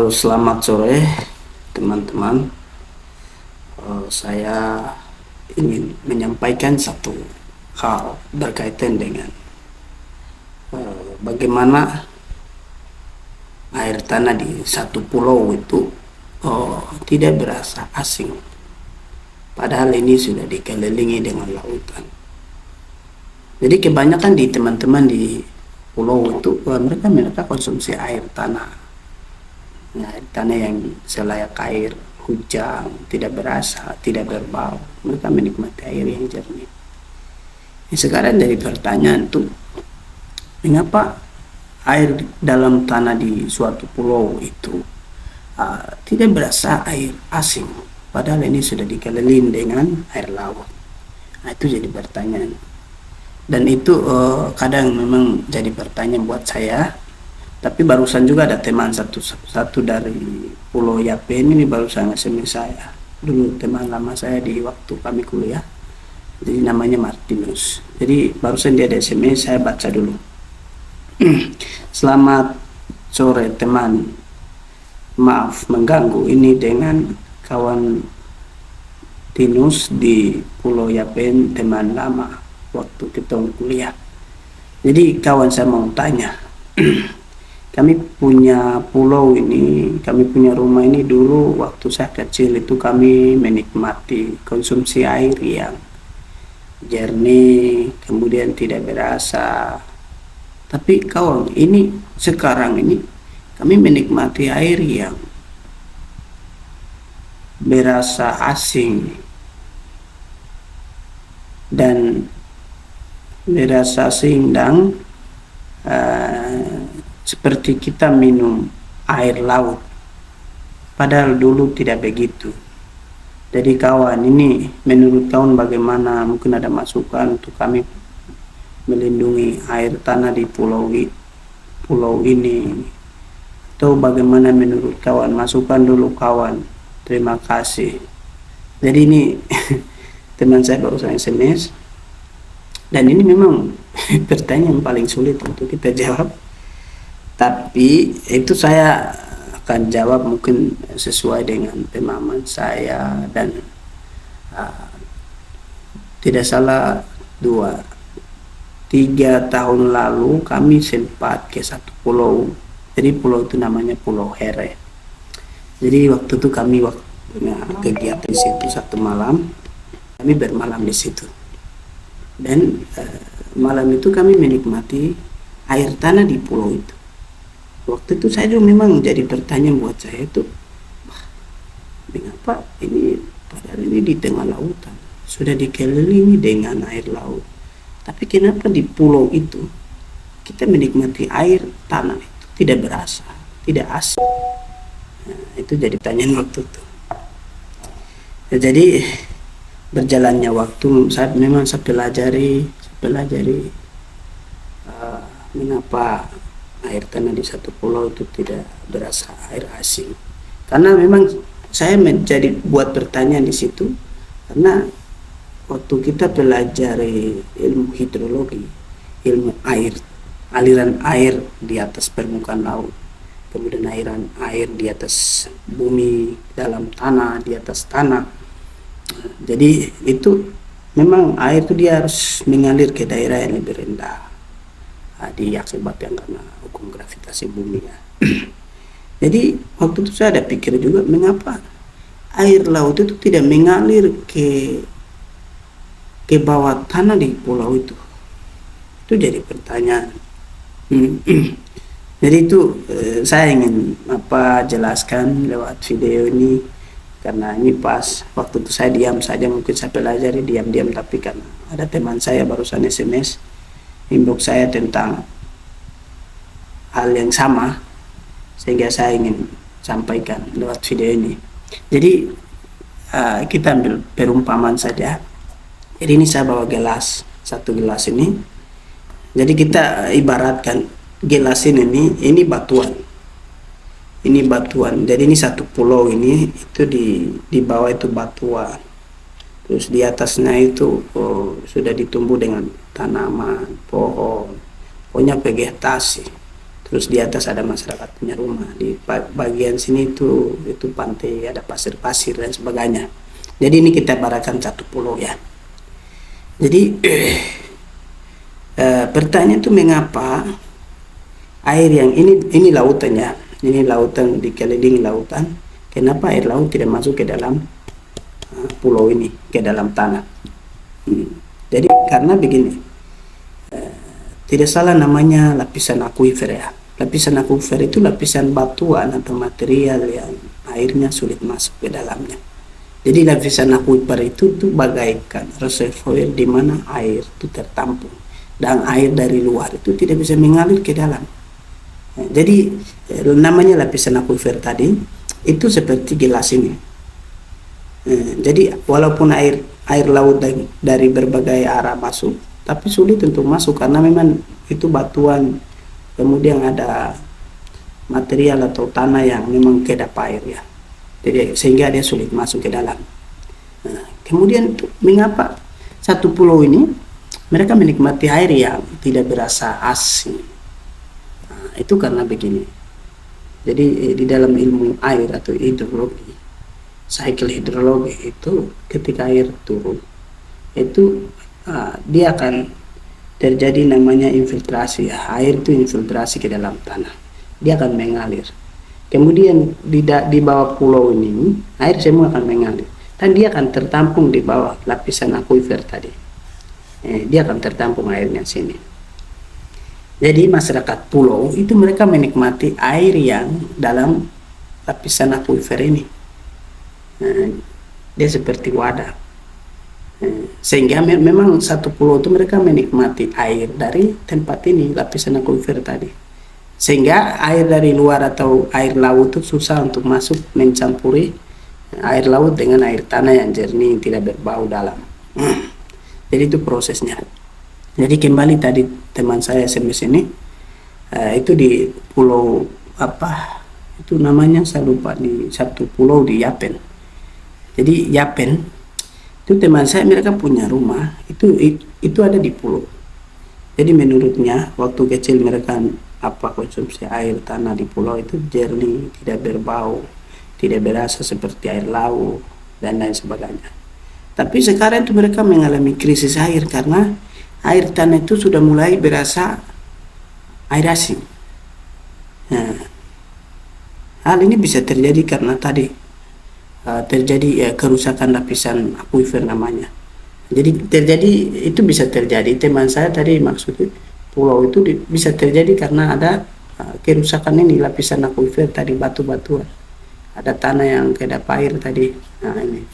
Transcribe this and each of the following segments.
Selamat sore teman-teman. Saya ingin menyampaikan satu hal berkaitan dengan bagaimana air tanah di satu pulau itu tidak berasa asing, padahal ini sudah dikelilingi dengan lautan. Jadi kebanyakan di teman-teman di pulau itu mereka konsumsi air tanah. Air tanah yang selayak air hujan, tidak berasa, tidak berbau. Mereka menikmati air yang jernih. Sekarang dari pertanyaan itu, mengapa air dalam tanah di suatu pulau itu tidak berasa air asing, padahal ini sudah dikelilingi dengan air laut? Nah, itu jadi pertanyaan. Dan itu kadang memang jadi pertanyaan buat saya. Tapi barusan juga ada teman satu dari Pulau Yapen ini barusan SMS saya. Dulu teman lama saya di waktu kami kuliah. Jadi namanya Martinus. Jadi barusan dia ada SMS, saya baca dulu. Selamat sore teman. Maaf mengganggu, ini dengan kawan Tinus di Pulau Yapen, teman lama waktu kita kuliah. Jadi kawan saya mau tanya. Kami punya pulau ini, kami punya rumah ini dulu waktu saya kecil itu kami menikmati konsumsi air yang jernih, kemudian tidak berasa. Tapi kawan, ini sekarang ini kami menikmati air yang berasa asing dan berasa asing dan seperti kita minum air laut, padahal dulu tidak begitu. Jadi kawan, ini menurut kawan bagaimana, mungkin ada masukan untuk kami melindungi air tanah di pulau ini, atau bagaimana menurut kawan? Masukan dulu kawan, terima kasih. Jadi ini teman saya barusan SMS, dan ini memang pertanyaan paling sulit untuk kita jawab. Tapi itu saya akan jawab mungkin sesuai dengan pemahaman saya, dan tidak salah 2-3 tahun lalu kami sempat ke satu pulau. Jadi pulau itu namanya Pulau Here. Jadi waktu itu kami kegiatan di situ satu malam, kami bermalam di situ. Dan malam itu kami menikmati air tanah di pulau itu. Waktu itu saya juga memang jadi pertanyaan buat saya itu, mengapa ini padahal ini di tengah lautan, sudah dikelilingi dengan air laut, tapi kenapa di pulau itu kita menikmati air tanah itu tidak berasa, tidak asing? Nah, itu jadi pertanyaan waktu itu. Ya, jadi berjalannya waktu saya pelajari mengapa air tanah di satu pulau itu tidak berasa air asing. Karena memang saya menjadi buat pertanyaan di situ, karena waktu kita pelajari ilmu hidrologi, ilmu air, aliran air di atas permukaan laut, kemudian aliran air di atas bumi, dalam tanah, di atas tanah. Jadi itu memang air itu dia harus mengalir ke daerah yang lebih rendah, diakibatkan karena hukum gravitasi bumi ya. Jadi waktu itu saya ada pikir juga, mengapa air laut itu tidak mengalir ke bawah tanah di pulau itu? Itu jadi pertanyaan. Jadi itu saya ingin jelaskan lewat video ini, karena ini pas waktu itu saya diam saja, mungkin saya pelajari diam-diam, tapi karena ada teman saya barusan SMS inbox saya tentang hal yang sama, sehingga saya ingin sampaikan lewat video ini. Jadi kita ambil perumpamaan saja. Jadi ini saya bawa satu gelas ini. Jadi kita ibaratkan gelas ini batuan. Ini batuan. Jadi ini satu pulau ini, itu di bawah itu batuan. Terus di atasnya itu sudah ditumbuh dengan tanaman, pohon, pokoknya vegetasi. Terus di atas ada masyarakat punya rumah. Di bagian sini itu pantai, ada pasir-pasir dan sebagainya. Jadi ini kita ibaratkan satu pulau ya. Jadi pertanyaan itu mengapa air yang ini lautannya, ini lautan dikelilingi lautan, kenapa air laut tidak masuk ke dalam pulau ini, ke dalam tanah? Jadi karena begini, tidak salah namanya lapisan akuifer ya. Lapisan akuifer itu lapisan batuan atau material yang airnya sulit masuk ke dalamnya. Jadi lapisan akuifer itu tuh bagaikan reservoir di mana air itu tertampung dan air dari luar itu tidak bisa mengalir ke dalam. Jadi namanya lapisan akuifer tadi itu seperti gelas ini. Jadi walaupun air laut dari berbagai arah masuk, tapi sulit untuk masuk karena memang itu batuan, kemudian ada material atau tanah yang memang kedap air ya. Jadi sehingga dia sulit masuk ke dalam. Kemudian mengapa satu pulau ini mereka menikmati air yang tidak berasa asing? Itu karena begini. Jadi di dalam ilmu air atau hidrologi, cycle hidrologi itu ketika air turun itu dia akan terjadi namanya infiltrasi. Air itu infiltrasi ke dalam tanah, dia akan mengalir. Kemudian di bawah pulau ini air semua akan mengalir dan dia akan tertampung di bawah lapisan akuifer tadi. Dia akan tertampung airnya sini. Jadi masyarakat pulau itu mereka menikmati air yang dalam lapisan akuifer ini. Dia seperti wadah. Sehingga memang satu pulau itu mereka menikmati air dari tempat ini, lapisan akuifer tadi. Sehingga air dari luar atau air laut itu susah untuk masuk mencampuri air laut dengan air tanah yang jernih, tidak berbau dalam. Jadi itu prosesnya. Jadi kembali tadi teman saya SMS ini, itu di pulau apa? Itu namanya saya lupa, di satu pulau di Yapen. Jadi Yapen itu teman saya, mereka punya rumah itu ada di pulau. Jadi menurutnya waktu kecil mereka konsumsi air tanah di pulau itu jernih, tidak berbau, tidak berasa seperti air laut dan lain sebagainya. Tapi sekarang itu mereka mengalami krisis air karena air tanah itu sudah mulai berasa air asing. Hal ini bisa terjadi karena tadi terjadi kerusakan lapisan akuifer namanya. Jadi itu bisa terjadi, teman saya tadi maksudnya pulau itu bisa terjadi karena ada kerusakan ini lapisan akuifer tadi, batu-batuan, ada tanah yang kedap air tadi. Ini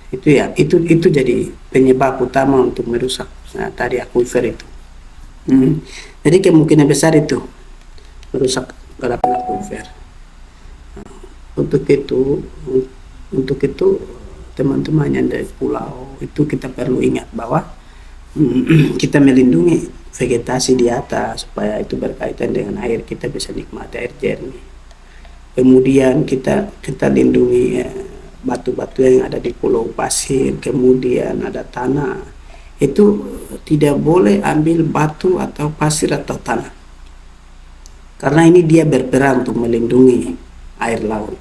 itu ya, itu jadi penyebab utama untuk merusak tadi akuifer itu. Jadi kemungkinan besar itu merusak lapisan akuifer. Untuk itu teman-teman yang dari pulau itu kita perlu ingat bahwa kita melindungi vegetasi di atas supaya itu berkaitan dengan air, kita bisa nikmati air jernih. Kemudian kita lindungi batu-batu yang ada di pulau pasir, kemudian ada tanah. Itu tidak boleh ambil batu atau pasir atau tanah, karena ini dia berperan untuk melindungi air laut.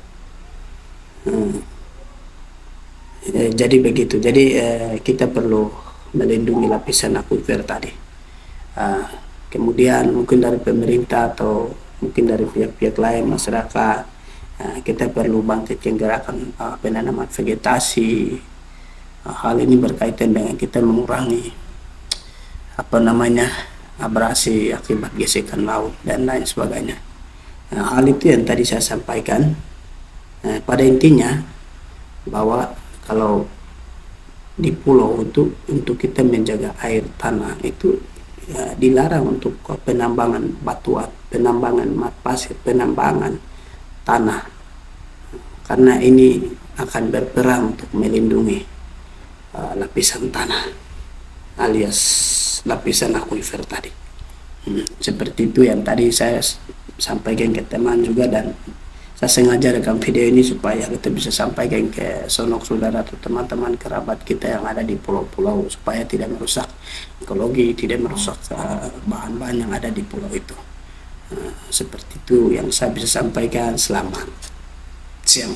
Jadi begitu. Jadi kita perlu melindungi lapisan akuifer tadi. Kemudian mungkin dari pemerintah atau mungkin dari pihak-pihak lain, masyarakat, kita perlu bangkitkan gerakan penanaman vegetasi. Hal ini berkaitan dengan kita mengurangi abrasi akibat gesekan laut dan lain sebagainya. Hal itu yang tadi saya sampaikan. Pada intinya bahwa kalau di pulau itu untuk kita menjaga air tanah itu dilarang untuk penambangan batuan, penambangan pasir, penambangan tanah, karena ini akan berperan untuk melindungi lapisan tanah alias lapisan akuifer tadi. Seperti itu yang tadi saya sampaikan ke teman juga, dan saya sengaja rekam video ini supaya kita bisa sampaikan ke sonok saudara atau teman-teman kerabat kita yang ada di pulau-pulau supaya tidak merusak ekologi, tidak merusak bahan-bahan yang ada di pulau itu. Seperti itu yang saya bisa sampaikan. Selamat siang.